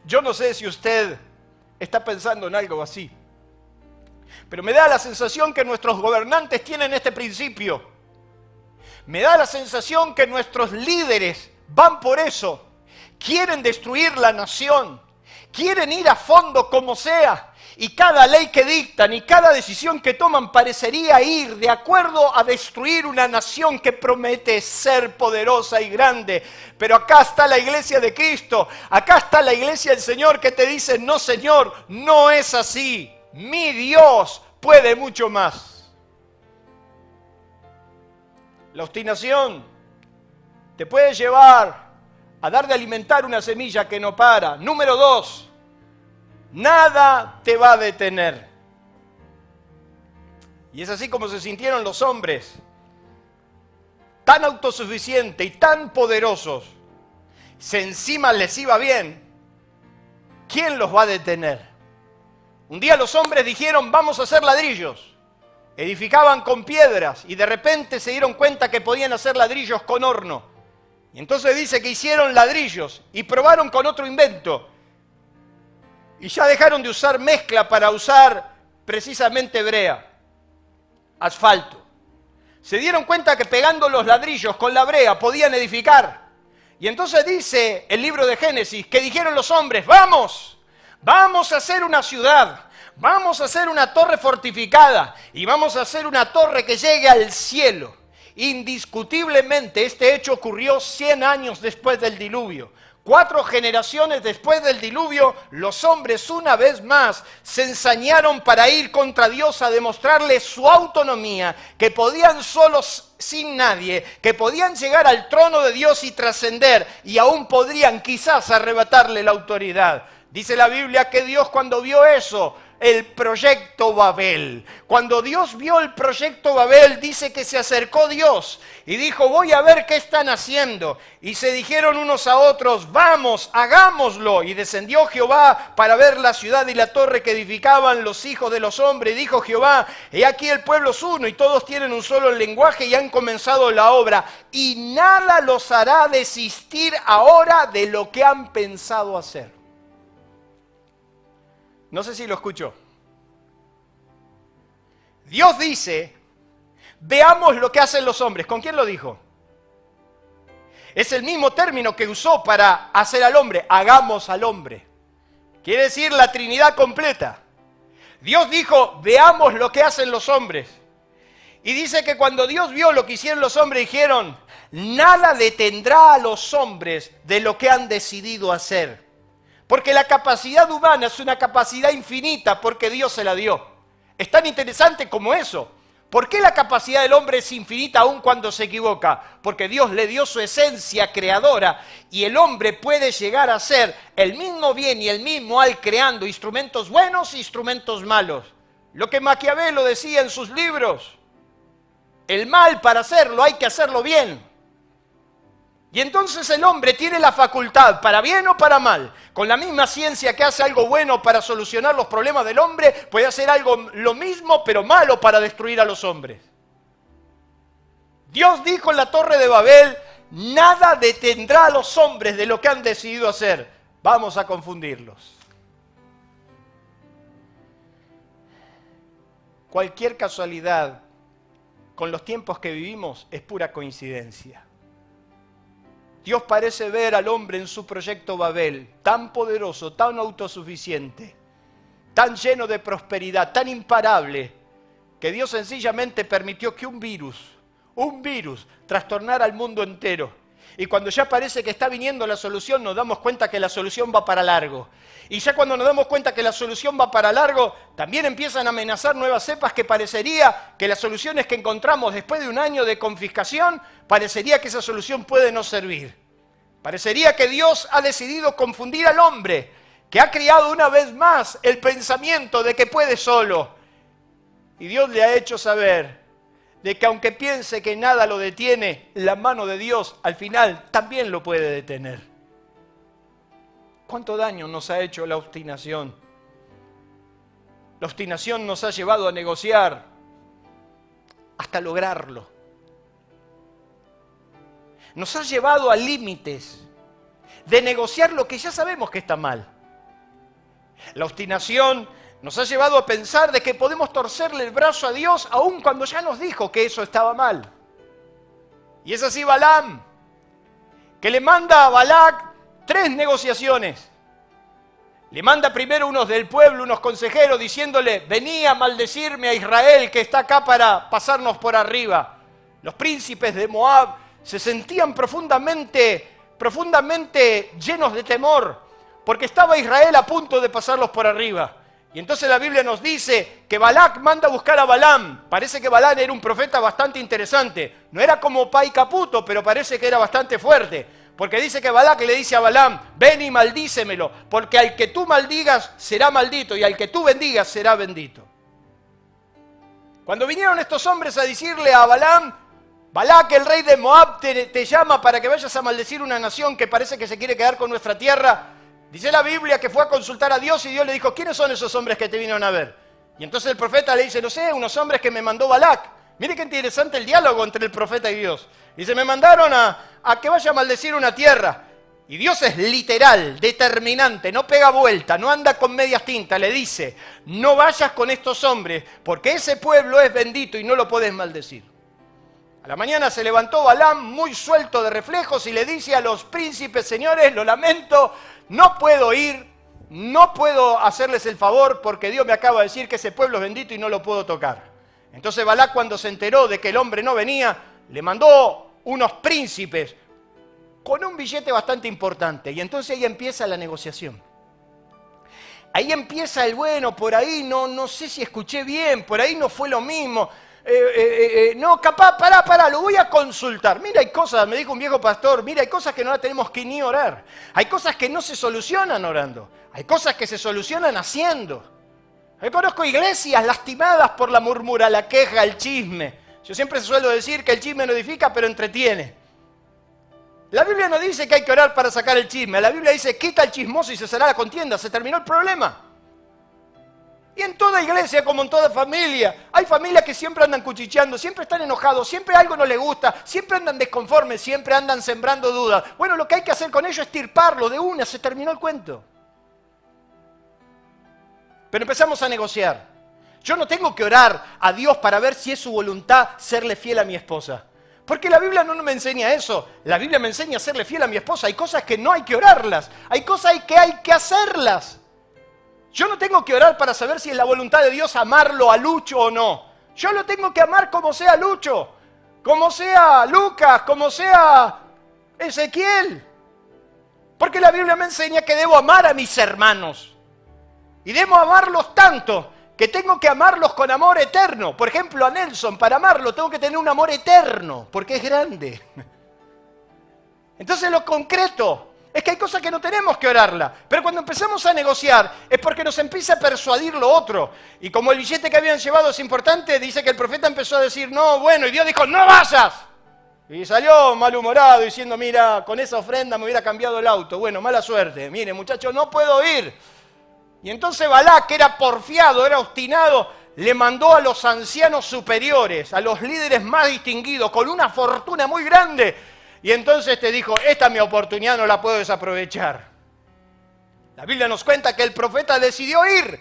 Yo no sé si usted está pensando en algo así, pero me da la sensación que nuestros gobernantes tienen este principio. Me da la sensación que nuestros líderes van por eso. Quieren destruir la nación. Quieren ir a fondo como sea. Y cada ley que dictan y cada decisión que toman parecería ir de acuerdo a destruir una nación que promete ser poderosa y grande. Pero acá está la iglesia de Cristo. Acá está la iglesia del Señor que te dice, no Señor, no es así. Mi Dios puede mucho más. La obstinación te puede llevar a dar de alimentar una semilla que no para. Número 2, nada te va a detener. Y es así como se sintieron los hombres, tan autosuficientes y tan poderosos. Si encima les iba bien, ¿quién los va a detener? Un día los hombres dijeron, vamos a hacer ladrillos. Edificaban con piedras y de repente se dieron cuenta que podían hacer ladrillos con horno. Y entonces dice que hicieron ladrillos y probaron con otro invento. Y ya dejaron de usar mezcla para usar precisamente brea, asfalto. Se dieron cuenta que pegando los ladrillos con la brea podían edificar. Y entonces dice el libro de Génesis que dijeron los hombres, vamos a hacer una ciudad. Vamos a hacer una torre fortificada y vamos a hacer una torre que llegue al cielo. Indiscutiblemente este hecho ocurrió 100 años después del diluvio. 4 generaciones después del diluvio, los hombres una vez más se ensañaron para ir contra Dios a demostrarle su autonomía, que podían solos sin nadie, que podían llegar al trono de Dios y trascender, y aún podrían quizás arrebatarle la autoridad. Dice la Biblia que Dios cuando vio eso, el proyecto Babel. Cuando Dios vio el proyecto Babel, dice que se acercó Dios y dijo, voy a ver qué están haciendo. Y se dijeron unos a otros, vamos, hagámoslo. Y descendió Jehová para ver la ciudad y la torre que edificaban los hijos de los hombres. Y dijo Jehová, he aquí el pueblo es uno y todos tienen un solo lenguaje y han comenzado la obra. Y nada los hará desistir ahora de lo que han pensado hacer. No sé si lo escuchó. Dios dice, veamos lo que hacen los hombres. ¿Con quién lo dijo? Es el mismo término que usó para hacer al hombre. Hagamos al hombre. Quiere decir la Trinidad completa. Dios dijo, veamos lo que hacen los hombres. Y dice que cuando Dios vio lo que hicieron los hombres, dijeron, nada detendrá a los hombres de lo que han decidido hacer. Porque la capacidad humana es una capacidad infinita porque Dios se la dio. Es tan interesante como eso. ¿Por qué la capacidad del hombre es infinita aun cuando se equivoca? Porque Dios le dio su esencia creadora y el hombre puede llegar a ser el mismo bien y el mismo mal creando instrumentos buenos e instrumentos malos. Lo que Maquiavelo decía en sus libros. El mal para hacerlo hay que hacerlo bien. Y entonces el hombre tiene la facultad, para bien o para mal, con la misma ciencia que hace algo bueno para solucionar los problemas del hombre, puede hacer algo lo mismo pero malo para destruir a los hombres. Dios dijo en la Torre de Babel, nada detendrá a los hombres de lo que han decidido hacer. Vamos a confundirlos. Cualquier casualidad con los tiempos que vivimos es pura coincidencia. Dios parece ver al hombre en su proyecto Babel, tan poderoso, tan autosuficiente, tan lleno de prosperidad, tan imparable, que Dios sencillamente permitió que un virus, trastornara al mundo entero. Y cuando ya parece que está viniendo la solución, nos damos cuenta que la solución va para largo. Y ya cuando nos damos cuenta que la solución va para largo, también empiezan a amenazar nuevas cepas que parecería que las soluciones que encontramos después de un año de confiscación, parecería que esa solución puede no servir. Parecería que Dios ha decidido confundir al hombre, que ha criado una vez más el pensamiento de que puede solo. Y Dios le ha hecho saber de que aunque piense que nada lo detiene, la mano de Dios al final también lo puede detener. ¿Cuánto daño nos ha hecho la obstinación? La obstinación nos ha llevado a negociar hasta lograrlo. Nos ha llevado a límites de negociar lo que ya sabemos que está mal. La obstinación nos ha llevado a pensar de que podemos torcerle el brazo a Dios aun cuando ya nos dijo que eso estaba mal. Y es así Balaam, que le manda a Balac 3 negociaciones. Le manda primero unos del pueblo, unos consejeros, diciéndole, vení a maldecirme a Israel que está acá para pasarnos por arriba. Los príncipes de Moab se sentían profundamente llenos de temor, porque estaba Israel a punto de pasarlos por arriba. Y entonces la Biblia nos dice que Balac manda a buscar a Balaam. Parece que Balaam era un profeta bastante interesante. No era como Pai Caputo, pero parece que era bastante fuerte. Porque dice que Balac le dice a Balaam, ven y maldícemelo, porque al que tú maldigas será maldito y al que tú bendigas será bendito. Cuando vinieron estos hombres a decirle a Balaam, Balac, el rey de Moab, te llama para que vayas a maldecir una nación que parece que se quiere quedar con nuestra tierra. Dice la Biblia que fue a consultar a Dios y Dios le dijo, ¿quiénes son esos hombres que te vinieron a ver? Y entonces el profeta le dice, no sé, unos hombres que me mandó Balac. Mire qué interesante el diálogo entre el profeta y Dios. Dice, me mandaron a que vaya a maldecir una tierra. Y Dios es literal, determinante, no pega vuelta, no anda con medias tintas. Le dice, no vayas con estos hombres, porque ese pueblo es bendito y no lo podés maldecir. A la mañana se levantó Balaam muy suelto de reflejos y le dice a los príncipes, señores, lo lamento, no puedo ir, no puedo hacerles el favor porque Dios me acaba de decir que ese pueblo es bendito y no lo puedo tocar. Entonces Balac, cuando se enteró de que el hombre no venía, le mandó unos príncipes con un billete bastante importante. Y entonces ahí empieza la negociación. Ahí empieza el bueno, por ahí no sé si escuché bien, por ahí no fue lo mismo. No, capaz, pará, lo voy a consultar. Mira, hay cosas, me dijo un viejo pastor, mira, hay cosas que no las tenemos que ni orar. Hay cosas que no se solucionan orando. Hay cosas que se solucionan haciendo. Yo conozco iglesias lastimadas por la murmura, la queja, el chisme. Yo siempre suelo decir que el chisme no edifica, pero entretiene. La Biblia no dice que hay que orar para sacar el chisme. La Biblia dice, quita el chismoso y cesará la contienda. Se terminó el problema. Y en toda iglesia, como en toda familia, hay familias que siempre andan cuchicheando, siempre están enojados, siempre algo no les gusta, siempre andan desconformes, siempre andan sembrando dudas. Bueno, lo que hay que hacer con ellos es tirparlo de una, se terminó el cuento. Pero empezamos a negociar. Yo no tengo que orar a Dios para ver si es su voluntad serle fiel a mi esposa. Porque la Biblia no me enseña eso. La Biblia me enseña a serle fiel a mi esposa. Hay cosas que no hay que orarlas. Hay cosas que hay que hacerlas. Yo no tengo que orar para saber si es la voluntad de Dios amarlo a Lucho o no. Yo lo tengo que amar como sea Lucho, como sea Lucas, como sea Ezequiel. Porque la Biblia me enseña que debo amar a mis hermanos. Y debo amarlos tanto que tengo que amarlos con amor eterno. Por ejemplo, a Nelson, para amarlo tengo que tener un amor eterno, porque es grande. Entonces lo concreto es que hay cosas que no tenemos que orarla. Pero cuando empezamos a negociar es porque nos empieza a persuadir lo otro. Y como el billete que habían llevado es importante, dice que el profeta empezó a decir, no, bueno, y Dios dijo, no vayas. Y salió malhumorado diciendo, mira, con esa ofrenda me hubiera cambiado el auto. Bueno, mala suerte. Mire, muchachos, no puedo ir. Y entonces Balac, que era porfiado, era obstinado, le mandó a los ancianos superiores, a los líderes más distinguidos, con una fortuna muy grande. Y entonces te dijo, esta es mi oportunidad, no la puedo desaprovechar. La Biblia nos cuenta que el profeta decidió ir.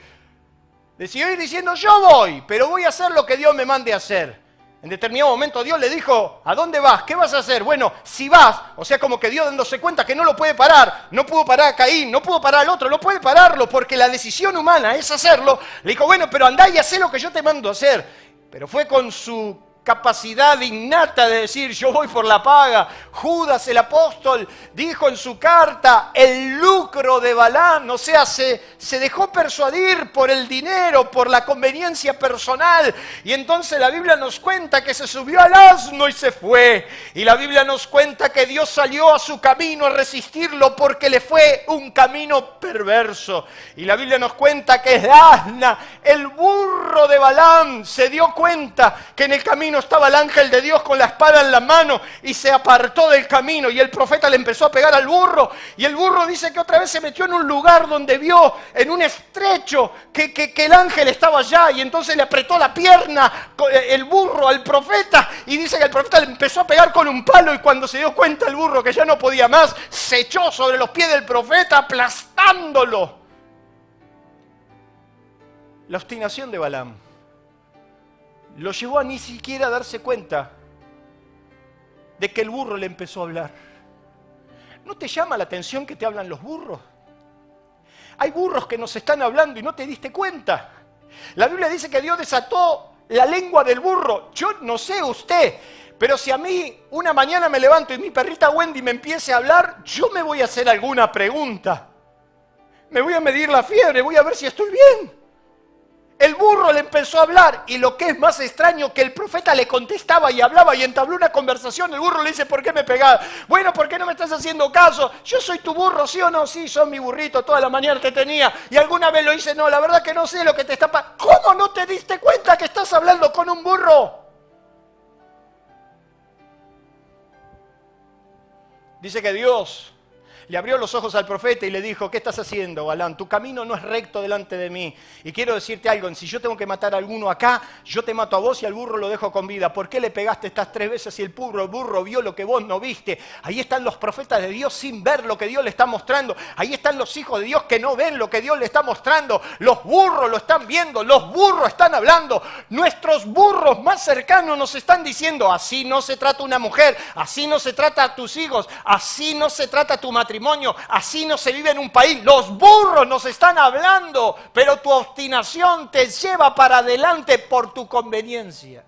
Decidió ir diciendo, yo voy, pero voy a hacer lo que Dios me mande a hacer. En determinado momento Dios le dijo, ¿a dónde vas? ¿Qué vas a hacer? Bueno, si vas, o sea, como que Dios dándose cuenta que no lo puede parar, no pudo parar a Caín, no pudo parar al otro, no puede pararlo porque la decisión humana es hacerlo. Le dijo, bueno, pero andá y hacé lo que yo te mando a hacer. Pero fue con su capacidad innata de decir yo voy por la paga. Judas el apóstol dijo en su carta el lucro de Balaam, o sea, se dejó persuadir por el dinero, por la conveniencia personal, y entonces la Biblia nos cuenta que se subió al asno y se fue, y la Biblia nos cuenta que Dios salió a su camino a resistirlo porque le fue un camino perverso, y la Biblia nos cuenta que el asna, el burro de Balaam, se dio cuenta que en el camino estaba el ángel de Dios con la espada en la mano y se apartó del camino, y el profeta le empezó a pegar al burro, y el burro dice que otra vez se metió en un lugar donde vio en un estrecho que el ángel estaba allá, y entonces le apretó la pierna el burro al profeta, y dice que el profeta le empezó a pegar con un palo, y cuando se dio cuenta el burro que ya no podía más, se echó sobre los pies del profeta aplastándolo. La obstinación de Balaam lo llevó a ni siquiera darse cuenta de que el burro le empezó a hablar. ¿No te llama la atención que te hablan los burros? Hay burros que nos están hablando y no te diste cuenta. La Biblia dice que Dios desató la lengua del burro. Yo no sé usted, pero si a mí una mañana me levanto y mi perrita Wendy me empiece a hablar, yo me voy a hacer alguna pregunta. Me voy a medir la fiebre, voy a ver si estoy bien. El burro le empezó a hablar, y lo que es más extraño, que el profeta le contestaba y hablaba y entabló una conversación. El burro le dice, ¿por qué me pegás? Bueno, ¿por qué no me estás haciendo caso? Yo soy tu burro, ¿sí o no? Sí, sos mi burrito, toda la mañana te tenía, y alguna vez lo hice. No, la verdad que no sé lo que te está pasando. ¿Cómo no te diste cuenta que estás hablando con un burro? Dice que Dios le abrió los ojos al profeta y le dijo, ¿qué estás haciendo, Balaam? Tu camino no es recto delante de mí. Y quiero decirte algo, si yo tengo que matar a alguno acá, yo te mato a vos y al burro lo dejo con vida. ¿Por qué le pegaste estas 3 veces si el burro vio lo que vos no viste? Ahí están los profetas de Dios sin ver lo que Dios le está mostrando. Ahí están los hijos de Dios que no ven lo que Dios le está mostrando. Los burros lo están viendo, los burros están hablando. Nuestros burros más cercanos nos están diciendo, así no se trata una mujer, así no se trata a tus hijos, así no se trata tu matrimonio. Así no se vive en un país. Los burros nos están hablando, pero tu obstinación te lleva para adelante por tu conveniencia.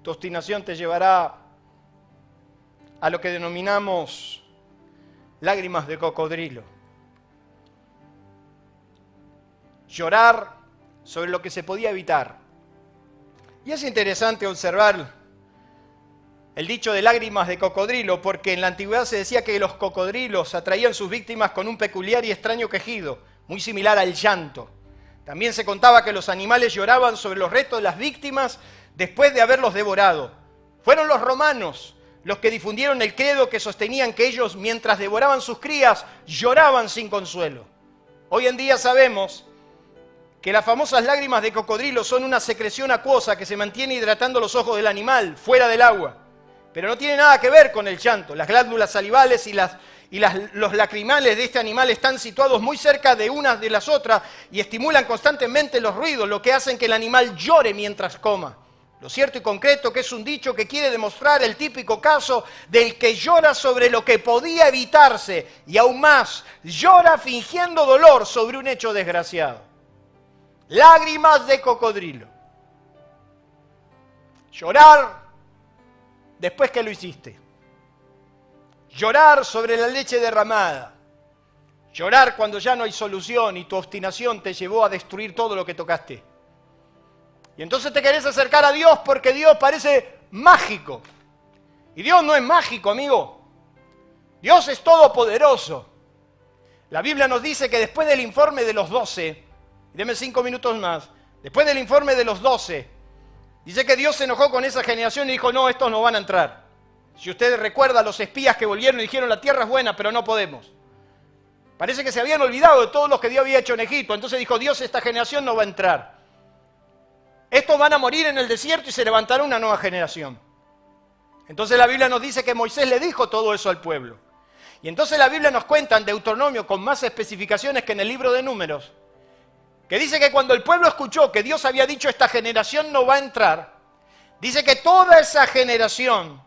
Tu obstinación te llevará a lo que denominamos lágrimas de cocodrilo. Llorar sobre lo que se podía evitar. Y es interesante observar el dicho de lágrimas de cocodrilo, porque en la antigüedad se decía que los cocodrilos atraían sus víctimas con un peculiar y extraño quejido, muy similar al llanto. También se contaba que los animales lloraban sobre los restos de las víctimas después de haberlos devorado. Fueron los romanos los que difundieron el credo que sostenían que ellos, mientras devoraban sus crías, lloraban sin consuelo. Hoy en día sabemos que las famosas lágrimas de cocodrilo son una secreción acuosa que se mantiene hidratando los ojos del animal fuera del agua, pero no tiene nada que ver con el llanto. Las glándulas salivales y los lacrimales de este animal están situados muy cerca de unas de las otras y estimulan constantemente los ruidos, lo que hacen que el animal llore mientras coma. Lo cierto y concreto que es un dicho que quiere demostrar el típico caso del que llora sobre lo que podía evitarse y aún más, llora fingiendo dolor sobre un hecho desgraciado. Lágrimas de cocodrilo. Llorar después que lo hiciste. Llorar sobre la leche derramada. Llorar cuando ya no hay solución y tu obstinación te llevó a destruir todo lo que tocaste. Y entonces te querés acercar a Dios porque Dios parece mágico. Y Dios no es mágico, amigo. Dios es todopoderoso. La Biblia nos dice que después del informe de los 12, deme 5 minutos más. Después del informe de los 12, dice que Dios se enojó con esa generación y dijo, no, estos no van a entrar. Si ustedes recuerdan, los espías que volvieron y dijeron, la tierra es buena, pero no podemos. Parece que se habían olvidado de todos los que Dios había hecho en Egipto. Entonces dijo, Dios, esta generación no va a entrar. Estos van a morir en el desierto y se levantará una nueva generación. Entonces la Biblia nos dice que Moisés le dijo todo eso al pueblo. Y entonces la Biblia nos cuenta en Deuteronomio, con más especificaciones que en el libro de Números, que dice que cuando el pueblo escuchó que Dios había dicho esta generación no va a entrar, dice que toda esa generación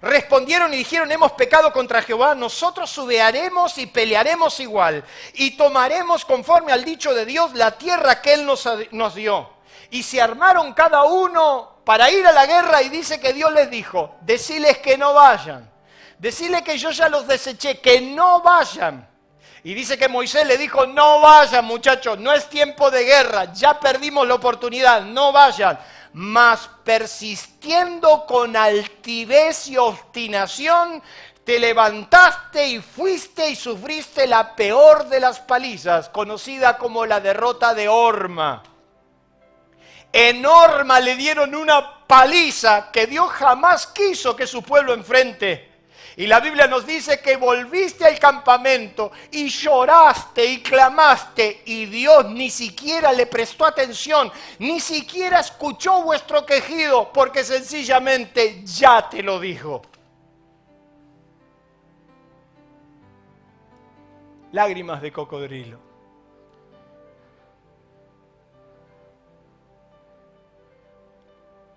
respondieron y dijeron: hemos pecado contra Jehová, nosotros subearemos y pelearemos igual, y tomaremos conforme al dicho de Dios la tierra que Él nos dio. Y se armaron cada uno para ir a la guerra, y dice que Dios les dijo: deciles que no vayan, deciles que yo ya los deseché, que no vayan. Y dice que Moisés le dijo: no vayan, muchachos, no es tiempo de guerra, ya perdimos la oportunidad, no vayan. Mas persistiendo con altivez y obstinación, te levantaste y fuiste y sufriste la peor de las palizas, conocida como la derrota de Horma. En Horma le dieron una paliza que Dios jamás quiso que su pueblo enfrente. Y la Biblia nos dice que volviste al campamento y lloraste y clamaste, y Dios ni siquiera le prestó atención, ni siquiera escuchó vuestro quejido, porque sencillamente ya te lo dijo. Lágrimas de cocodrilo.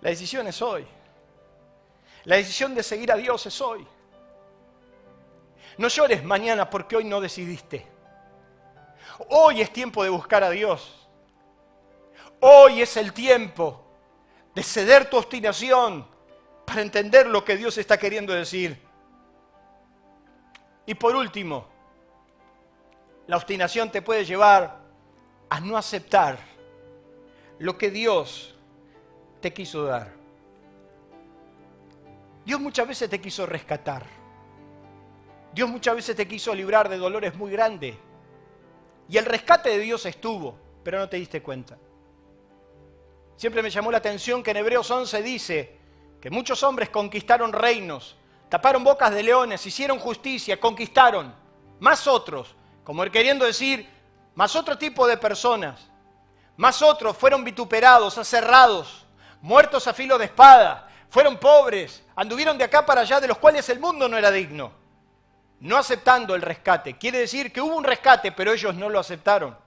La decisión es hoy. La decisión de seguir a Dios es hoy. No llores mañana porque hoy no decidiste. Hoy es tiempo de buscar a Dios. Hoy es el tiempo de ceder tu obstinación para entender lo que Dios está queriendo decir. Y por último, la obstinación te puede llevar a no aceptar lo que Dios te quiso dar. Dios muchas veces te quiso rescatar. Dios muchas veces te quiso librar de dolores muy grandes. Y el rescate de Dios estuvo, pero no te diste cuenta. Siempre me llamó la atención que en Hebreos 11 dice que muchos hombres conquistaron reinos, taparon bocas de leones, hicieron justicia, conquistaron. Más otros, como queriendo decir, más otro tipo de personas. Más otros fueron vituperados, aserrados, muertos a filo de espada. Fueron pobres, anduvieron de acá para allá, de los cuales el mundo no era digno. No aceptando el rescate. Quiere decir que hubo un rescate, pero ellos no lo aceptaron.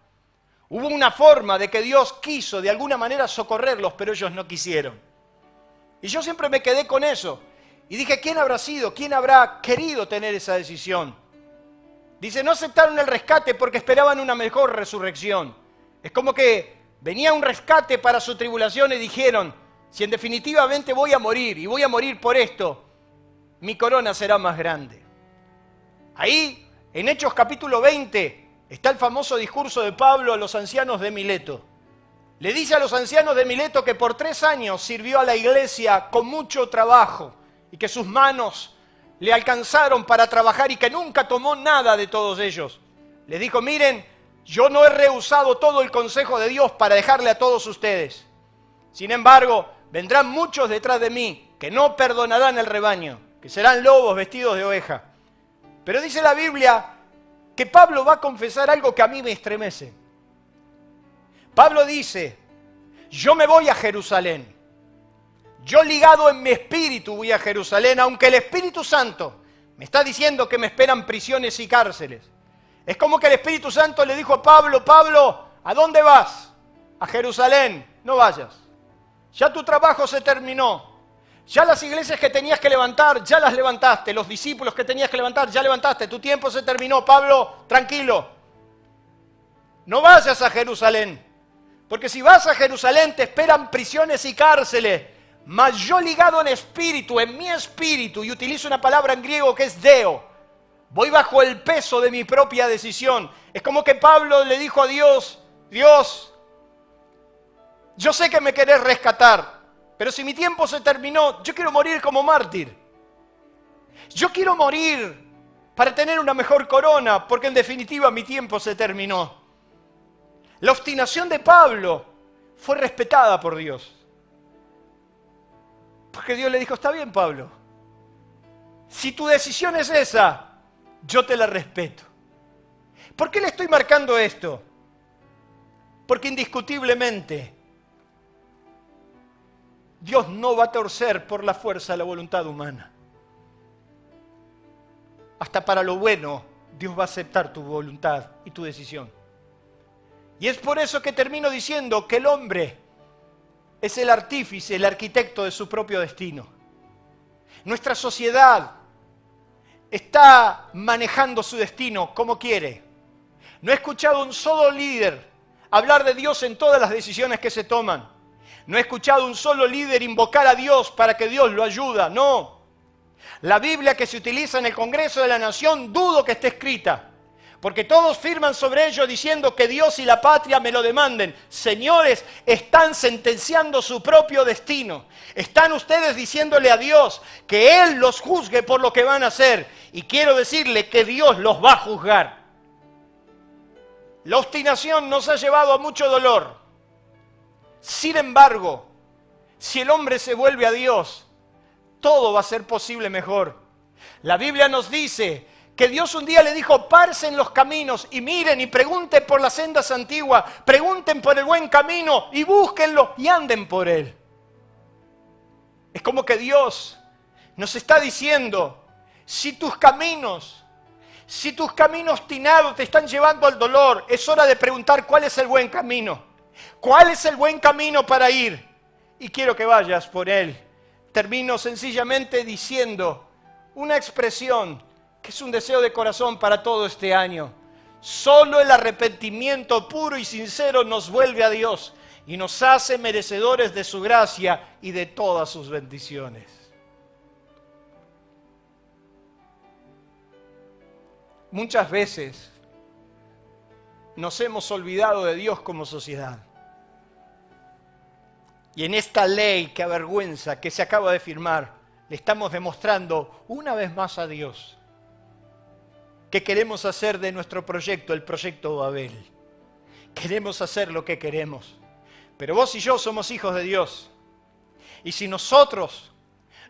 Hubo una forma de que Dios quiso de alguna manera socorrerlos, pero ellos no quisieron. Y yo siempre me quedé con eso. Y dije: ¿quién habrá sido? ¿Quién habrá querido tener esa decisión? Dice: no aceptaron el rescate porque esperaban una mejor resurrección. Es como que venía un rescate para su tribulación y dijeron: si en definitivamente voy a morir, y voy a morir por esto, mi corona será más grande. Ahí, en Hechos capítulo 20, está el famoso discurso de Pablo a los ancianos de Mileto. Le dice a los ancianos de Mileto que por 3 años sirvió a la iglesia con mucho trabajo y que sus manos le alcanzaron para trabajar y que nunca tomó nada de todos ellos. Les dijo: miren, yo no he rehusado todo el consejo de Dios para dejarle a todos ustedes. Sin embargo, vendrán muchos detrás de mí que no perdonarán el rebaño, que serán lobos vestidos de oveja. Pero dice la Biblia que Pablo va a confesar algo que a mí me estremece. Pablo dice: yo me voy a Jerusalén. Yo ligado en mi espíritu voy a Jerusalén, aunque el Espíritu Santo me está diciendo que me esperan prisiones y cárceles. Es como que el Espíritu Santo le dijo a Pablo: Pablo, ¿a dónde vas? A Jerusalén, no vayas. Ya tu trabajo se terminó. Ya las iglesias que tenías que levantar, ya las levantaste. Los discípulos que tenías que levantar, ya levantaste. Tu tiempo se terminó. Pablo, tranquilo. No vayas a Jerusalén. Porque si vas a Jerusalén te esperan prisiones y cárceles. Mas yo ligado en espíritu, en mi espíritu, y utilizo una palabra en griego que es deo, voy bajo el peso de mi propia decisión. Es como que Pablo le dijo a Dios: Dios, yo sé que me querés rescatar, pero si mi tiempo se terminó, yo quiero morir como mártir. Yo quiero morir para tener una mejor corona, porque en definitiva mi tiempo se terminó. La obstinación de Pablo fue respetada por Dios. Porque Dios le dijo: está bien, Pablo, si tu decisión es esa, yo te la respeto. ¿Por qué le estoy marcando esto? Porque indiscutiblemente Dios no va a torcer por la fuerza de la voluntad humana. Hasta para lo bueno, Dios va a aceptar tu voluntad y tu decisión. Y es por eso que termino diciendo que el hombre es el artífice, el arquitecto de su propio destino. Nuestra sociedad está manejando su destino como quiere. No he escuchado un solo líder hablar de Dios en todas las decisiones que se toman. No he escuchado un solo líder invocar a Dios para que Dios lo ayude. No. La Biblia que se utiliza en el Congreso de la Nación dudo que esté escrita. Porque todos firman sobre ello diciendo que Dios y la patria me lo demanden. Señores, están sentenciando su propio destino. Están ustedes diciéndole a Dios que Él los juzgue por lo que van a hacer. Y quiero decirle que Dios los va a juzgar. La obstinación nos ha llevado a mucho dolor. Sin embargo, si el hombre se vuelve a Dios, todo va a ser posible mejor. La Biblia nos dice que Dios un día le dijo, parsen los caminos y miren y pregunten por las sendas antiguas, pregunten por el buen camino y búsquenlo y anden por él. Es como que Dios nos está diciendo, si tus caminos obstinados te están llevando al dolor, es hora de preguntar cuál es el buen camino. ¿Cuál es el buen camino para ir? Y quiero que vayas por él. Termino sencillamente diciendo una expresión que es un deseo de corazón para todo este año. Solo el arrepentimiento puro y sincero nos vuelve a Dios y nos hace merecedores de su gracia y de todas sus bendiciones. Muchas veces nos hemos olvidado de Dios como sociedad. Y en esta ley que avergüenza, que se acaba de firmar, le estamos demostrando una vez más a Dios que queremos hacer de nuestro proyecto el proyecto Babel. Queremos hacer lo que queremos. Pero vos y yo somos hijos de Dios. Y si nosotros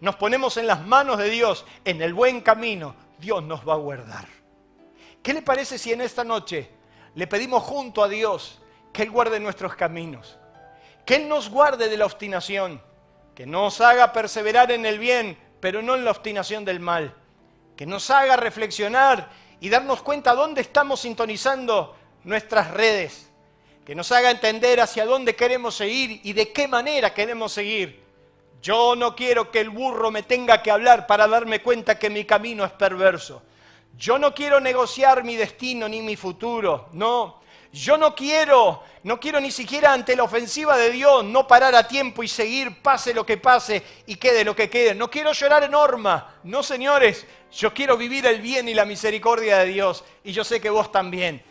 nos ponemos en las manos de Dios, en el buen camino, Dios nos va a guardar. ¿Qué le parece si en esta noche le pedimos junto a Dios que Él guarde nuestros caminos? Que Él nos guarde de la obstinación, que nos haga perseverar en el bien, pero no en la obstinación del mal. Que nos haga reflexionar y darnos cuenta dónde estamos sintonizando nuestras redes. Que nos haga entender hacia dónde queremos seguir y de qué manera queremos seguir. Yo no quiero que el burro me tenga que hablar para darme cuenta que mi camino es perverso. Yo no quiero negociar mi destino ni mi futuro, no. Yo no quiero ni siquiera ante la ofensiva de Dios no parar a tiempo y seguir pase lo que pase y quede lo que quede. No quiero llorar en horma, no señores. Yo quiero vivir el bien y la misericordia de Dios y yo sé que vos también.